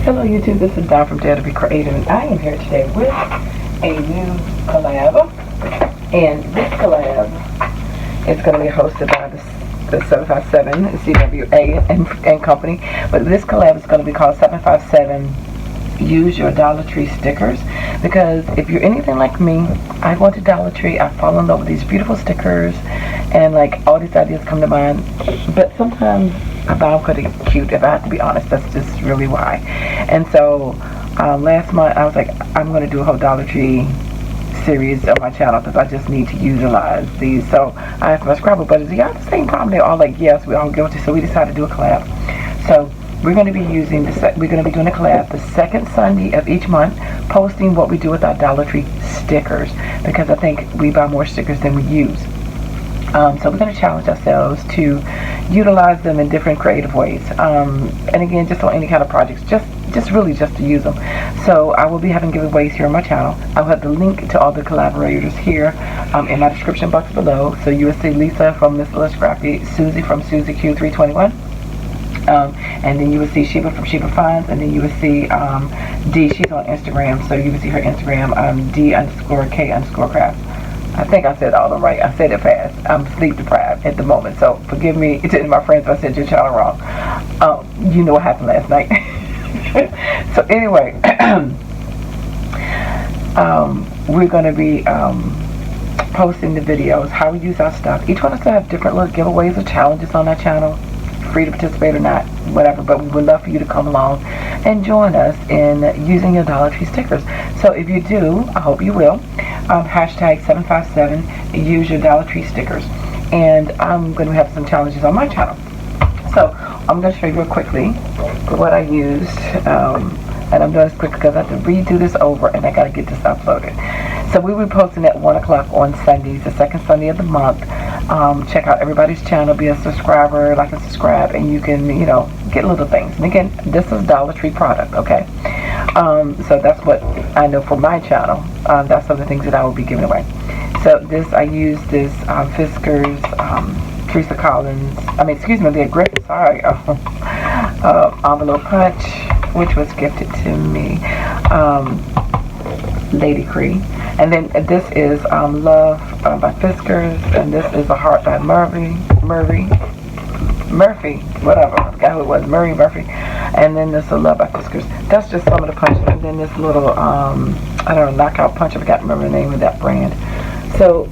Hello YouTube, this is Donna from DaretoBeCreative, and I am here today with a new collab. And this collab is going to be hosted by the 757 CWA and company. But this collab is going to be called 757 Use Your Dollar Tree Stickers. Because if you're anything like me, I went to Dollar Tree, I fall in love with these beautiful stickers, and like all these ideas come to mind. But sometimes I buy them because they're cute, if I have to be honest. That's just really why. And so last month I was like, I'm going to do a whole Dollar Tree series on my channel because I just need to utilize these. So I asked my Scrabble buddies, do y'all have the same problem? They're all like, yes, we're all guilty. So we decided to do a collab. So we're going to be doing a collab the second Sunday of each month, posting what we do with our Dollar Tree stickers, because I think we buy more stickers than we use. So we're going to challenge ourselves to utilize them in different creative ways, and again, just on any kind of projects, just really just to use them. So I will be having giveaways here on my channel. I'll have the link to all the collaborators here in my description box below. So you will see Lisa from Miss Little Scrappy, Susie from Susie Q321, and then you will see Sheba from Sheba Finds, and then you will see D, she's on Instagram, so you will see her Instagram, D_K_craft. I think I said all of them right. I said it fast. I'm sleep deprived at the moment, so forgive me to my friends if I said your channel wrong. You know what happened last night. So anyway, we're going to be posting the videos, how we use our stuff. Each one of us will have different little giveaways or challenges on our channel. Free to participate or not, whatever, but we would love for you to come along and join us in using your Dollar Tree stickers. So if you do, I hope you will, hashtag 757 use your Dollar Tree stickers, and I'm going to have some challenges on my channel. So I'm going to show you real quickly what I used, and I'm doing this quick because I have to redo this over and I got to get this uploaded. So we will be posting at 1 o'clock on Sundays, the second Sunday of the month. Check out everybody's channel, be a subscriber, like and subscribe, and you can, you know, get little things. And again, this is Dollar Tree product, okay? So that's what I know for my channel. That's some of the things that I will be giving away. So this, I used this Fiskars, Teresa Collins, Leah Griffin, sorry, envelope punch, which was gifted to me, Lady Cree. And then this is Love by Fiskars, and this is a Heart by Murphy, whatever, I forgot who it was, Murphy. And then this is Love by Fiskars. That's just some of the punches. And then this little, I don't know, knockout punch, I forgot to remember the name of that brand. So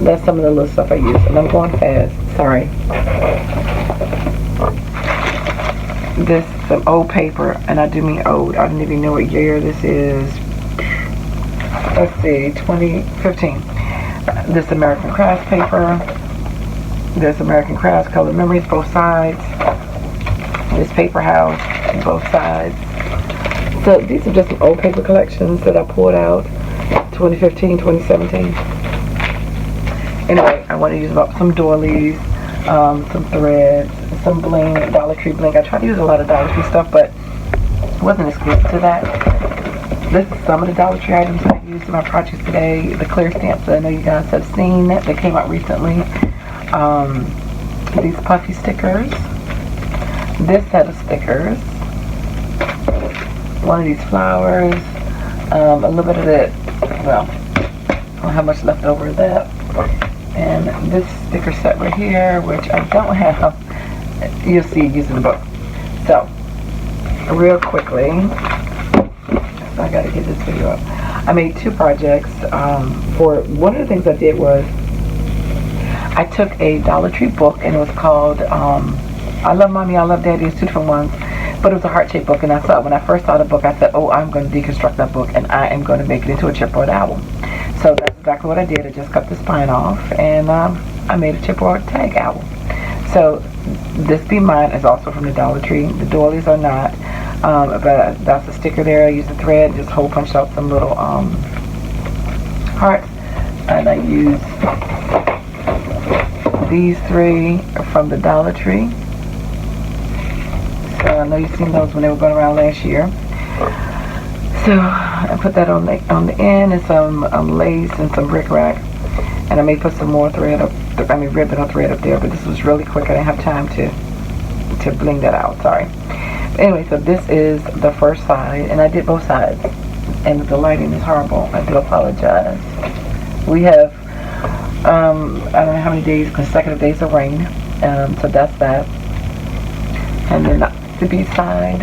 that's some of the little stuff I use. And I'm going fast, sorry. This is some old paper, and I do mean old. I don't even know what year this is. Let's see, 2015. This American Crafts paper. This American Crafts Color Memories, both sides. This Paper House, both sides. So these are just some old paper collections that I pulled out, 2015, 2017. Anyway, I want to use about some doilies, some threads, some bling, Dollar Tree bling. I try to use a lot of Dollar Tree stuff, but it wasn't exclusive to that. This is some of the Dollar Tree items I used in my projects today. The clear stamps that I know you guys have seen that came out recently. These puffy stickers. This set of stickers. One of these flowers. A little bit of that. Well, I don't have much left over of that. And this sticker set right here, which I don't have. You'll see using the book. So, real quickly. I gotta get this video up. I made two projects. For one of the things I did was I took a Dollar Tree book, and it was called I Love Mommy, I Love Daddy. It's 2 different ones, but it was a heart-shaped book. And I saw, when I first saw the book, I said, oh, I'm going to deconstruct that book, and I am going to make it into a chipboard album. So that's exactly what I did. I just cut the spine off, and I made a chipboard tag album. So this Be Mine is also from the Dollar Tree. The doilies are not. But that's a sticker there. I used a thread, just hole punched out some little hearts, and I used these 3 from the Dollar Tree. So I know you've seen those when they were going around last year. So I put that on the end, and some lace and some bric-a-brac, and I may put some more thread up, ribbon or thread up there. But this was really quick. I didn't have time to bling that out. Sorry. Anyway, so this is the first side, and I did both sides, and the lighting is horrible. I do apologize. We have I don't know how many days, consecutive days of rain, so that's that. And then the B side,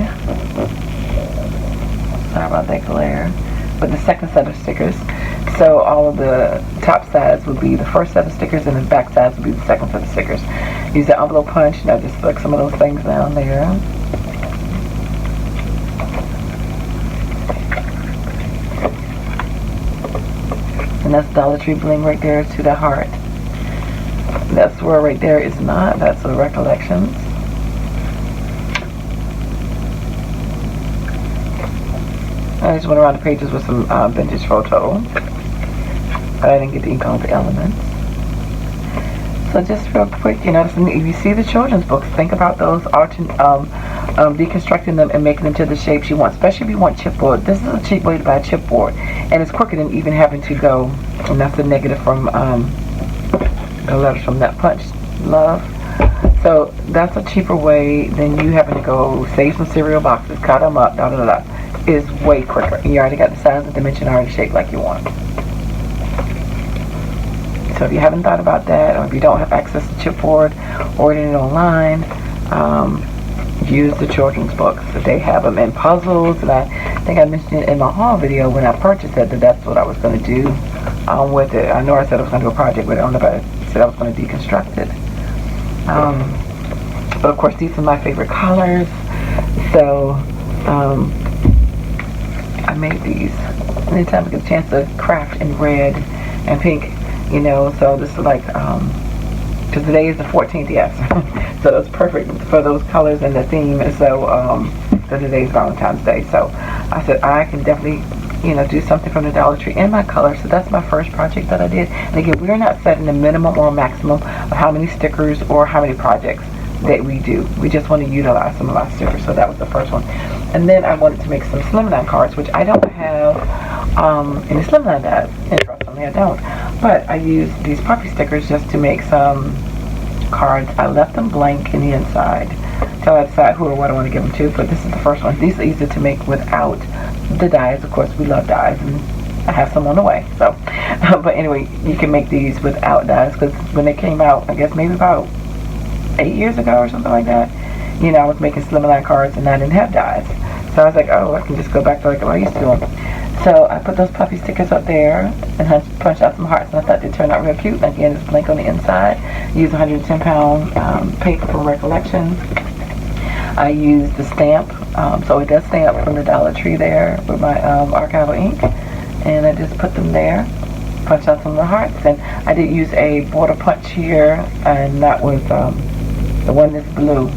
sorry about that glare, but the second set of stickers. So all of the top sides would be the first set of stickers, and the back sides would be the second set of stickers. Use the envelope punch, just like some of those things down there. And that's Dollar Tree bling right there to the heart. That's where right there is not. That's the recollections. I just went around the pages with some vintage photo, but I didn't get to ink all the elements. So just real quick, if you see the children's books, think about those, deconstructing them and making them to the shapes you want, especially if you want chipboard. This is a cheap way to buy chipboard, and it's quicker than even having to go, and that's the negative from the letters from that punch, love. So that's a cheaper way than you having to go save some cereal boxes, cut them up, Is way quicker. You already got the size and dimension already shaped like you want. So if you haven't thought about that, or if you don't have access to chipboard, ordering it online, use the children's books. They have them in puzzles, and I think I mentioned it in my haul video when I purchased it, that's what I was going to do with it. I know I said I was going to do a project with it, I said I was going to deconstruct it. But of course, these are my favorite colors, so I made these anytime I get a chance to craft in red and pink, so this is like, because today is the 14th, yes, so it's perfect for those colors and the theme. So because today's Valentine's Day, so I said I can definitely do something from the Dollar Tree in my color. So that's my first project that I did. And again, we're not setting a minimum or a maximum of how many stickers or how many projects that we do. We just want to utilize some of our stickers. So that was the first one. And then I wanted to make some slimline cards, which I don't have any slimline dies. Interestingly, I don't. But I used these puppy stickers just to make some cards. I left them blank in the inside till I decide who or what I want to give them to. But this is the first one. These are easy to make without the dies. Of course, we love dies, and I have some on the way. So, but anyway, you can make these without dies, because when they came out, I guess maybe about 8 years ago or something like that, I was making slimline cards and I didn't have dies. So I was like, oh, I can just go back to like what I used to do. So I put those puppy stickers up there and punched out some hearts, and I thought they turned out real cute. Again, it's blank on the inside. Use 110-pound paper for recollection. I used the stamp, so it does stamp from the Dollar Tree there with my archival ink, and I just put them there. Punched out some of the hearts, and I did use a border punch here, and that was the one that's blue,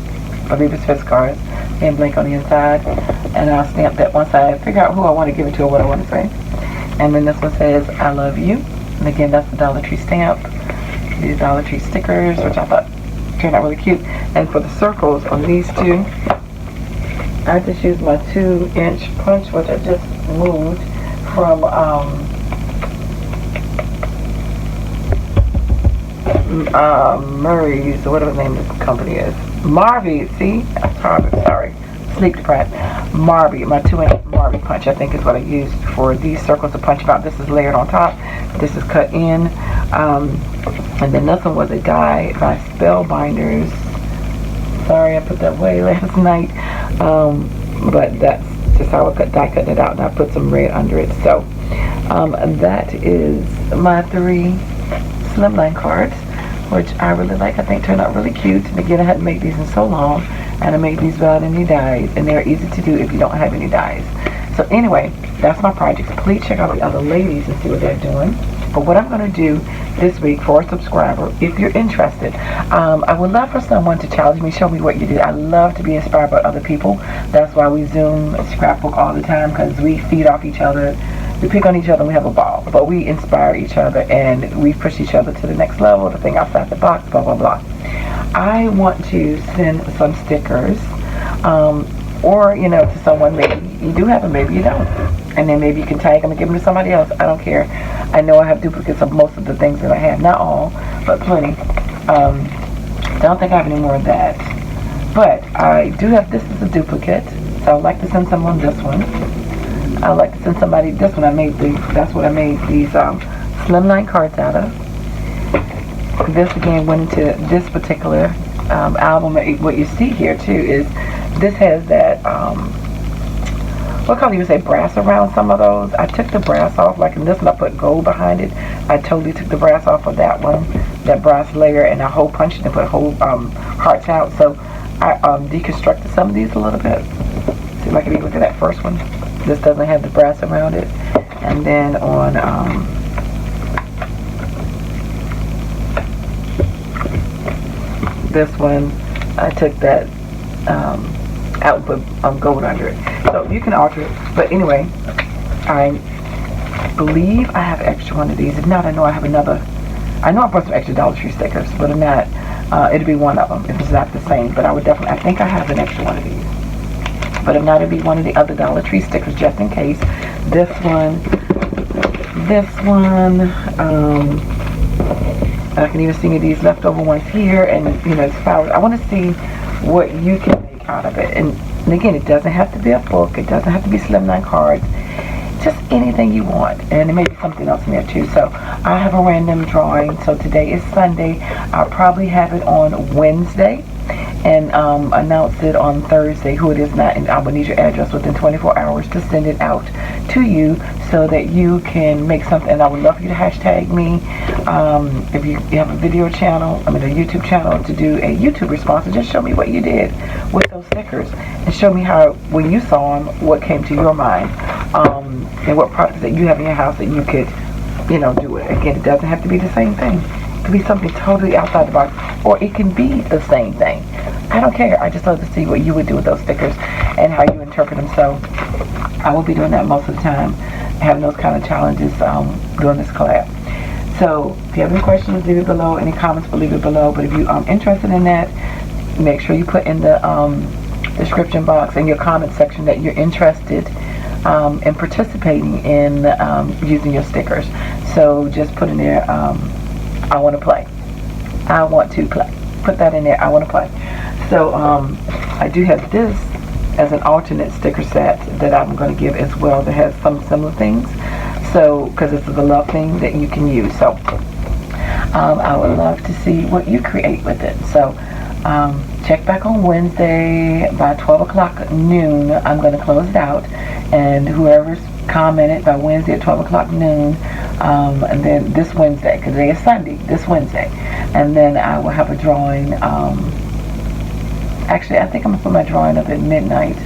I believe it's Fist cards, and blank on the inside, and I'll stamp that once I figure out who I want to give it to or what I want to say. And then this one says, I love you, and again, that's the Dollar Tree stamp. These Dollar Tree stickers, which I thought turned out really cute. And for the circles on these two, I just used my 2-inch punch, which I just moved from Murray's, whatever the name of the company is. Marvy, see? Sorry. Sleep deprived. Marvy, my 2-inch Marvy punch, I think is what I used for these circles to punch about. This is layered on top. This is cut in. And then this one was a die by Spellbinders. Sorry, I put that away last night. But that's just how I die cutting it out, and I put some red under it. So that is my 3 slimline cards, which I really like. I think turned out really cute. And again, I hadn't made these in so long, and I made these without any dies, and they're easy to do if you don't have any dies. So anyway, that's my projects. Please check out the other ladies and see what they're doing. But what I'm going to do this week for a subscriber, if you're interested, I would love for someone to challenge me, show me what you do. I love to be inspired by other people. That's why we Zoom scrapbook all the time, because we feed off each other. We pick on each other and we have a ball. But we inspire each other and we push each other to the next level, to think outside the box, blah, blah, blah. I want to send some stickers, or, to someone. Maybe you do have them, maybe you don't. And then maybe you can tag them and give them to somebody else. I don't care. I know I have duplicates of most of the things that I have. Not all, but plenty. I don't think I have any more of that. But I do have, this is a duplicate, so I'd like to send someone this one. I'd like to send somebody this one. That's what I made these slimline cards out of. This again went into this particular album. What you see here too is this has that what color you would say, brass around some of those. I took the brass off, like in this one I put gold behind it. I totally took the brass off of that one, that brass layer, and I hole punched it and put whole hearts out. So I deconstructed some of these a little bit. See if I can even look at that first one. This doesn't have the brass around it. And then on this one, I took that out and put gold under it. So you can alter it. But anyway, I believe I have extra one of these. If not, I know I have another. I know I brought some extra Dollar Tree stickers, but if not, it'll be one of them if it's not the same. But I would definitely, I think I have an extra one of these. But if not, it'll be one of the other Dollar Tree stickers just in case. This one, I can even see these leftover ones here, and you know, it's flowers. I want to see what you can make out of it. And again, it doesn't have to be a book. It doesn't have to be slimline cards. Just anything you want, and there may be something else in there too. So I have a random drawing. So today is Sunday. I'll probably have it on Wednesday and announce it on Thursday who it is not, and I will need your address within 24 hours to send it out to you so that you can make something. And I would love for you to hashtag me if you have a video channel, a YouTube channel, to do a YouTube response and just show me what you did with those stickers and show me how, when you saw them, what came to your mind, and what products that you have in your house that you could, you know, do it. Again, it doesn't have to be the same thing. It could be something totally outside the box, or it can be the same thing. I don't care. I just love to see what you would do with those stickers and how you interpret them. So I will be doing that most of the time, having those kind of challenges, doing this collab. So if you have any questions, leave it below. Any comments, leave it below. But if you're interested in that, make sure you put in the description box in your comment section that you're interested in participating in using your stickers. So just put in there, I want to play. I want to play. Put that in there, I want to play. So I do have this as an alternate sticker set that I'm going to give as well that has some similar things. So, because this is a love thing that you can use. So I would love to see what you create with it. So check back on Wednesday by 12 o'clock noon. I'm going to close it out, and whoever's commented by Wednesday at 12 o'clock noon, and then this Wednesday, because today is Sunday, this Wednesday, and then I will have a drawing. Actually, I think I'm going to put my drawing up at midnight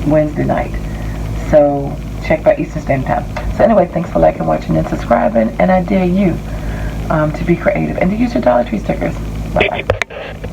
Wednesday night. So check by Eastern Standard Time. So anyway, thanks for liking, watching, and subscribing, and I dare you to be creative and to use your Dollar Tree stickers. Bye-bye.